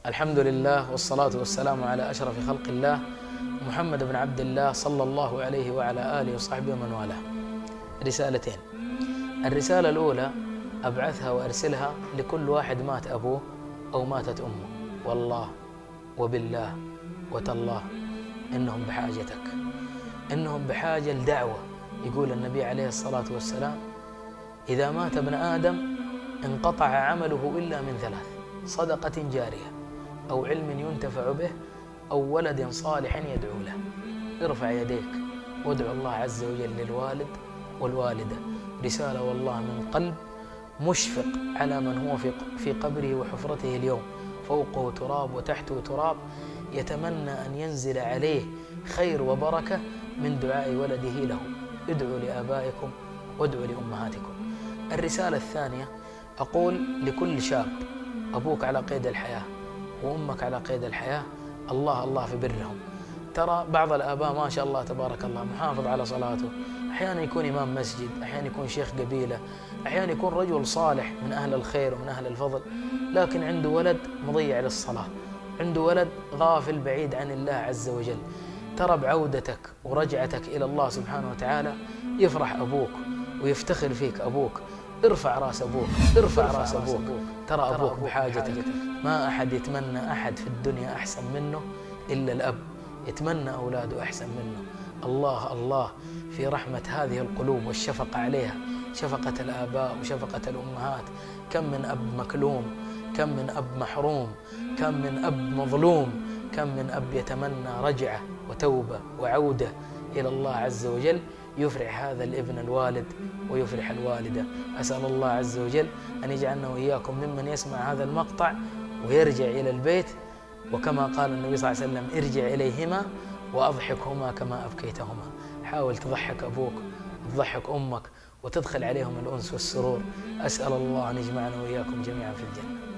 الحمد لله والصلاة والسلام على أشرف خلق الله محمد بن عبد الله صلى الله عليه وعلى آله وصحبه ومن والاه. رسالتين. الرسالة الأولى أبعثها وأرسلها لكل واحد مات أبوه أو ماتت أمه، والله وبالله وتالله إنهم بحاجتك، إنهم بحاجة لدعوة. يقول النبي عليه الصلاة والسلام: إذا مات ابن آدم انقطع عمله إلا من ثلاث: صدقة جارية، أو علم ينتفع به، أو ولد صالح يدعو له. ارفع يديك وادعو الله عز وجل للوالد والوالدة. رسالة والله من قلب مشفق على من هو في قبره وحفرته اليوم، فوقه تراب وتحته تراب، يتمنى أن ينزل عليه خير وبركة من دعاء ولده له. ادعوا لآبائكم وادعوا لأمهاتكم. الرسالة الثانية أقول لكل شاب: أبوك على قيد الحياة وأمك على قيد الحياة، الله الله في برهم. ترى بعض الآباء ما شاء الله تبارك الله محافظ على صلاته، أحيانا يكون إمام مسجد، أحيانا يكون شيخ قبيلة، أحيانا يكون رجل صالح من أهل الخير ومن أهل الفضل، لكن عنده ولد مضيع للصلاة، عنده ولد غافل بعيد عن الله عز وجل. ترى بعودتك ورجعتك إلى الله سبحانه وتعالى يفرح أبوك ويفتخر فيك أبوك. ارفع راس أبوك، ارفع راس أبوك. ترى أبوك بحاجتك. ما أحد يتمنى أحد في الدنيا أحسن منه إلا الأب، يتمنى أولاده أحسن منه. الله الله في رحمة هذه القلوب والشفقة عليها، شفقة الآباء وشفقة الأمهات. كم من أب مكلوم، كم من أب محروم، كم من أب مظلوم، كم من أب يتمنى رجعة وتوبة وعودة إلى الله عز وجل. يفرح هذا الابن الوالد ويفرح الوالدة. أسأل الله عز وجل أن يجعلنا وإياكم ممن يسمع هذا المقطع ويرجع إلى البيت، وكما قال النبي صلى الله عليه وسلم: ارجع إليهما وأضحكهما كما أبكيتهما. حاول تضحك أبوك وتضحك أمك وتدخل عليهم الأنس والسرور. أسأل الله أن يجمعنا وإياكم جميعا في الجنة.